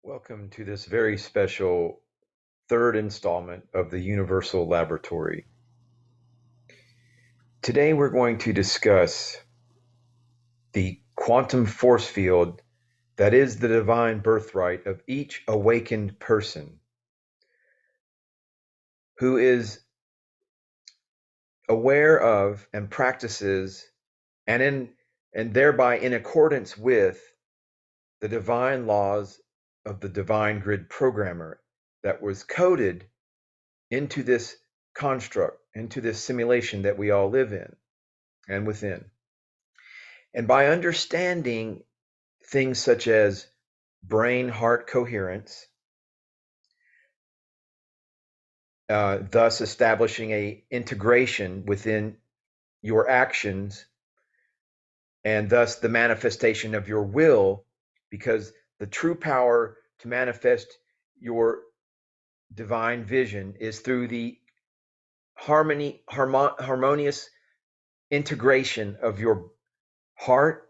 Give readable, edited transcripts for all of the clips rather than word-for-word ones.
Welcome to this very special third installment of the Universal Laboratory. Today we're going to discuss the quantum force field that is the divine birthright of each awakened person who is aware of and practices and thereby in accordance with the divine laws of the divine grid programmer that was coded into this construct, into this simulation that we all live in and within. And by understanding things such as brain heart coherence, thus establishing a integration within your actions and thus the manifestation of your will, because the true power to manifest your divine vision is through the harmonious integration of your heart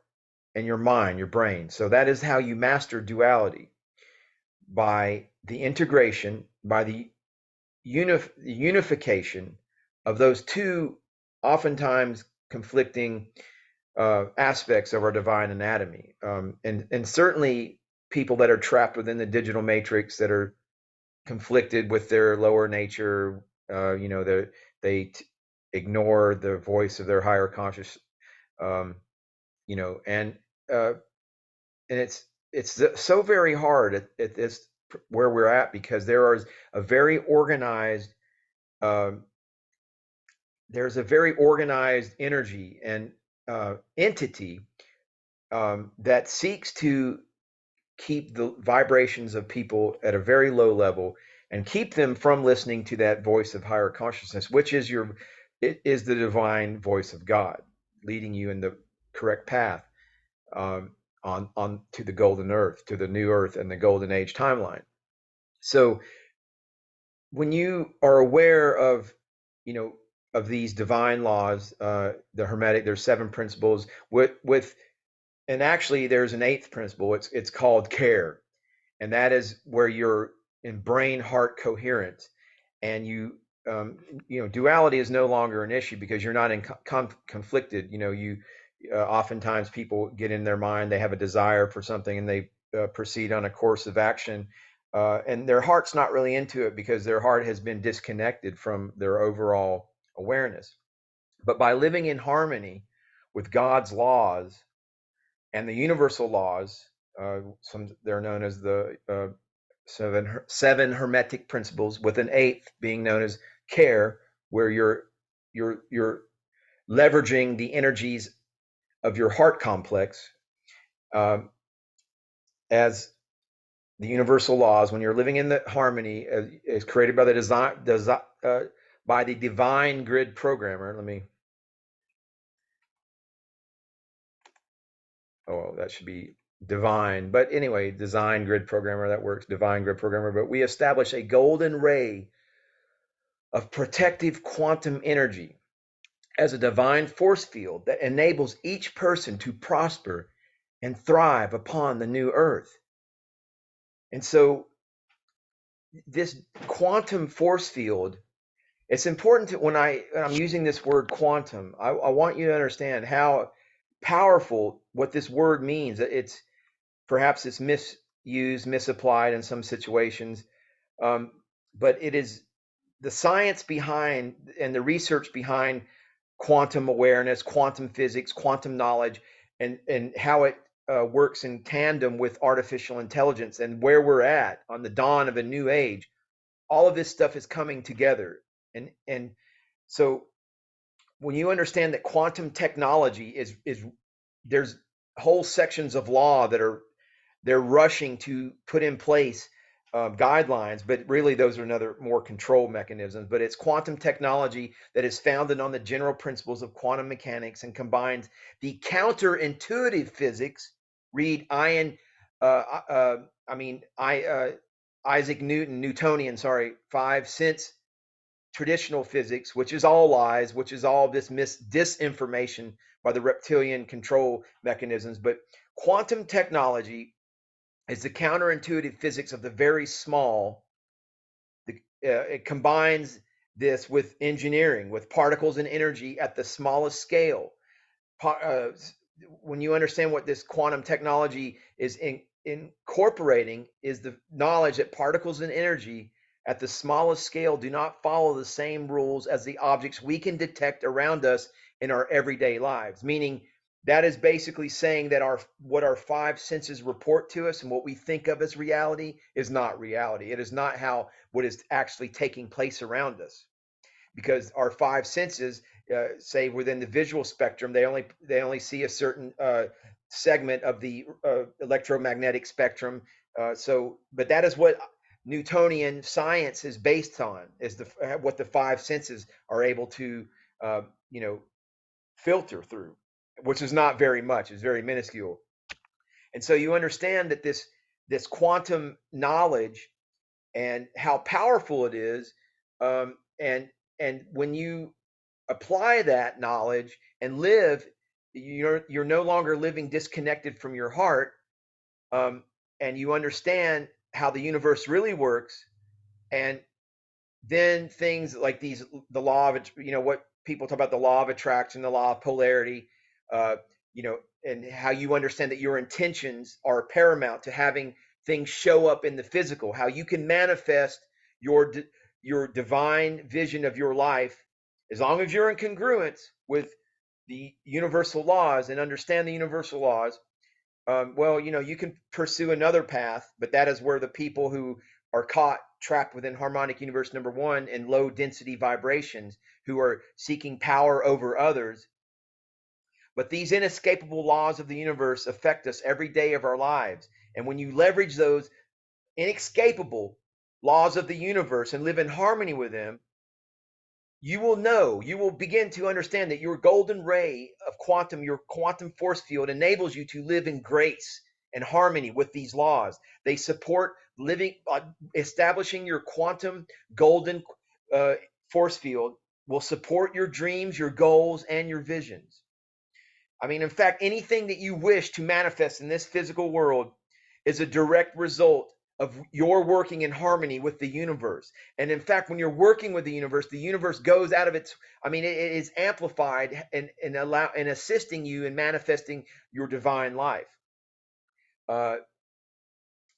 and your mind, your brain. So that is how you master duality, by the integration, by the unification of those two oftentimes conflicting aspects of our divine anatomy. And certainly people that are trapped within the digital matrix, that are conflicted with their lower nature, they ignore the voice of their higher conscious, um, and uh, it's so very hard at this where we're at, because there is a very organized um, there's a very organized energy and entity that seeks to keep the vibrations of people at a very low level and keep them from listening to that voice of higher consciousness, which is it is the divine voice of God leading you in the correct path, um, on to the golden earth, to the new earth and the golden age timeline. So when you are aware of, you know, of these divine laws, the Hermetic, there's seven principles with, and actually there's an eighth principle. It's called care, and that is where you're in brain heart coherence, and duality is no longer an issue because you're not in conflicted. You oftentimes people get in their mind, they have a desire for something, and they proceed on a course of action, and their heart's not really into it because their heart has been disconnected from their overall awareness. But by living in harmony with God's laws and the universal laws, they're known as the seven hermetic principles, with an eighth being known as care, where you're leveraging the energies of your heart complex, um, as the universal laws. When you're living in the harmony is created by the by the divine grid programmer. That should be divine, but anyway, design grid programmer, that works, divine grid programmer. But we establish a golden ray of protective quantum energy as a divine force field that enables each person to prosper and thrive upon the new earth. And so this quantum force field, it's important when I'm using this word quantum, I want you to understand how powerful what this word means. Perhaps it's misused, misapplied in some situations, but it is the science behind and the research behind quantum awareness, quantum physics, quantum knowledge, and how it works in tandem with artificial intelligence, and where we're at on the dawn of a new age. All of this stuff is coming together, and so when you understand that quantum technology is there's whole sections of law that they're rushing to put in place, guidelines, but really those are another more control mechanisms. But it's quantum technology that is founded on the general principles of quantum mechanics and combines the counterintuitive physics. Read Ian, I mean, Isaac Newtonian, sorry, 5 sense traditional physics, which is all lies, which is all this disinformation by the reptilian control mechanisms. But quantum technology is the counterintuitive physics of the very small. It combines this with engineering, with particles and energy at the smallest scale. uh, when you understand what this quantum technology is incorporating, is the knowledge that particles and energy at the smallest scale do not follow the same rules as the objects we can detect around us in our everyday lives. Meaning, that is basically saying that what our five senses report to us and what we think of as reality is not reality. It is not how what is actually taking place around us, because our five senses, say within the visual spectrum, they only see a certain segment of the electromagnetic spectrum. But that is what Newtonian science is based on, is what the five senses are able to uh, you know filter through, which is not very much; it's very minuscule. And so you understand that this quantum knowledge and how powerful it is, and when you apply that knowledge and live, you're no longer living disconnected from your heart, um, and you understand how the universe really works. And then things like these, the law of, what people talk about, the law of attraction, the law of polarity, uh, and how you understand that your intentions are paramount to having things show up in the physical, how you can manifest your your divine vision of your life, as long as you're in congruence with the universal laws and understand the universal laws. Well, you can pursue another path, but that is where the people who are caught trapped within harmonic universe number one in low density vibrations, who are seeking power over others. But these inescapable laws of the universe affect us every day of our lives. And when you leverage those inescapable laws of the universe and live in harmony with them, you will begin to understand that your golden ray of quantum, your quantum force field, enables you to live in grace and harmony with these laws. They support living, establishing your quantum golden uh, force field will support your dreams, your goals, and your visions. I mean, in fact, anything that you wish to manifest in this physical world is a direct result of your working in harmony with the universe. And in fact, when you're working with the universe goes out of its, I mean, it is amplified and assisting you in manifesting your divine life. Uh,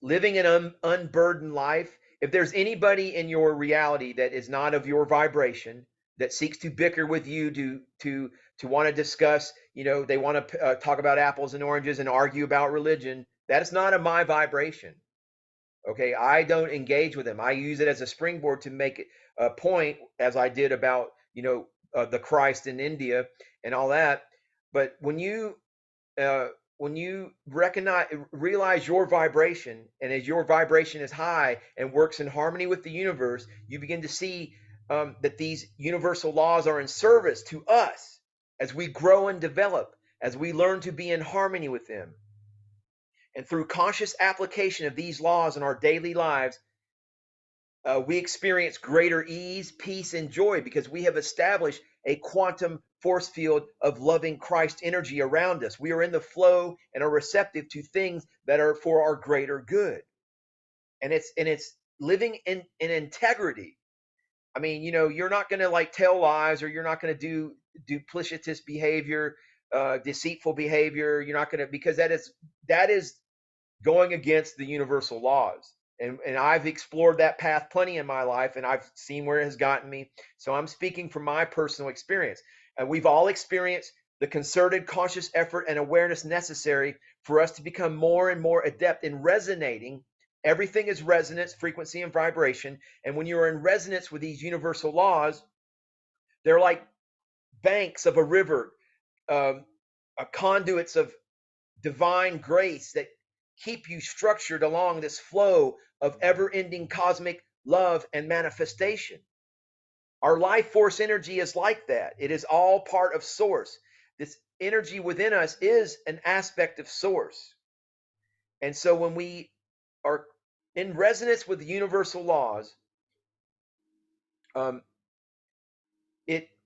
Living an unburdened life. If there's anybody in your reality that is not of your vibration, that seeks to bicker with you, to want to discuss, they want to talk about apples and oranges and argue about religion, that is not of my vibration. Okay, I don't engage with them. I use it as a springboard to make a point, as I did about the Christ in India and all that. But uh, when you realize your vibration, and as your vibration is high and works in harmony with the universe, you begin to see that these universal laws are in service to us as we grow and develop, as we learn to be in harmony with them. And through conscious application of these laws in our daily lives, we experience greater ease, peace, and joy, because we have established a quantum force field of loving Christ energy around us. We are in the flow and are receptive to things that are for our greater good. And it's living in integrity. I mean, you're not going to like tell lies, or you're not going to do duplicitous behavior, deceitful behavior. You're not going to, because that is going against the universal laws. And I've explored that path plenty in my life, and I've seen where it has gotten me. So I'm speaking from my personal experience. And we've all experienced the concerted, conscious effort and awareness necessary for us to become more and more adept in resonating. Everything is resonance, frequency, and vibration. And when you're in resonance with these universal laws, they're like banks of a river, um, conduits of divine grace that keep you structured along this flow of ever ending cosmic love and manifestation. Our life force energy is like that. It is all part of Source. This energy within us is an aspect of Source. And so when we are in resonance with the universal laws, um,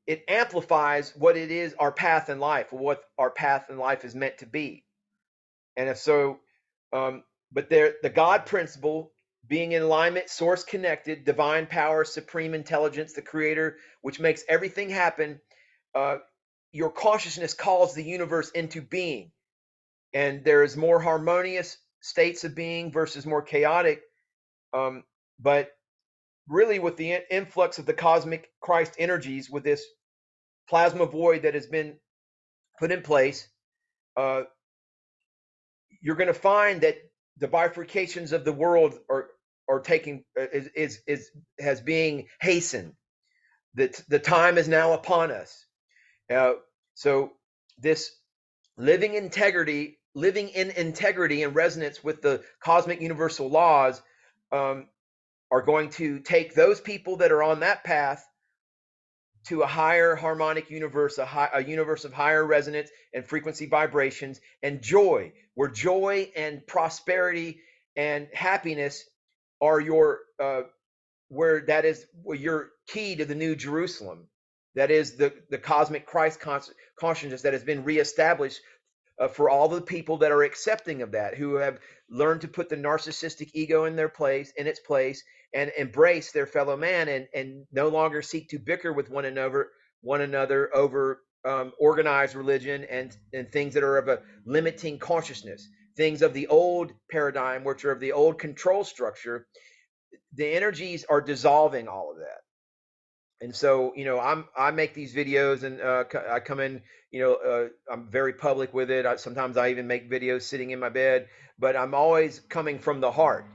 it amplifies what it is, our path in life, or what our path in life is meant to be. And if so, but they're the God principle, being in alignment, source connected, divine power, supreme intelligence, the creator, which makes everything happen. Uh, your consciousness calls the universe into being, and there is more harmonious states of being versus more chaotic. But really, with the influx of the cosmic Christ energies, with this plasma void that has been put in place, uh, you're going to find that the bifurcations of the world are taking is has being hastened. That the time is now upon us. Uh, so this living in integrity and resonance with the cosmic universal laws, um, are going to take those people that are on that path to a higher harmonic universe, a universe of higher resonance and frequency vibrations and joy, where joy and prosperity and happiness are your where that is where your key to the new Jerusalem. That is the cosmic Christ consciousness that has been reestablished for all the people that are accepting of that, who have learned to put the narcissistic ego in its place, and embrace their fellow man, and no longer seek to bicker with one another over organized religion and things that are of a limiting consciousness, things of the old paradigm, which are of the old control structure. The energies are dissolving all of that. And so, I make these videos, and I come in, I'm very public with it. Sometimes I even make videos sitting in my bed, but I'm always coming from the heart.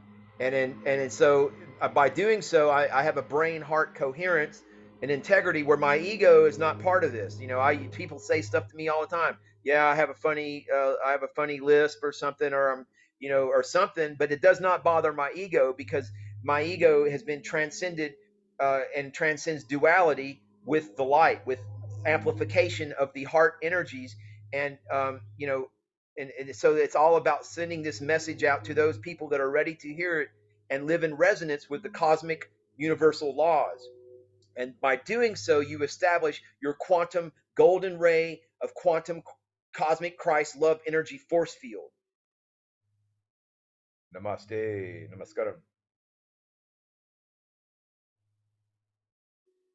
So by doing so, I have a brain heart coherence and integrity where my ego is not part of this. People say stuff to me all the time. Yeah, I have a funny lisp or something, or or something, but it does not bother my ego, because my ego has been transcended, and transcends duality with the light, with amplification of the heart energies. And so it's all about sending this message out to those people that are ready to hear it and live in resonance with the cosmic universal laws. And by doing so, you establish your quantum golden ray of quantum cosmic Christ love energy force field. Namaste, namaskaram.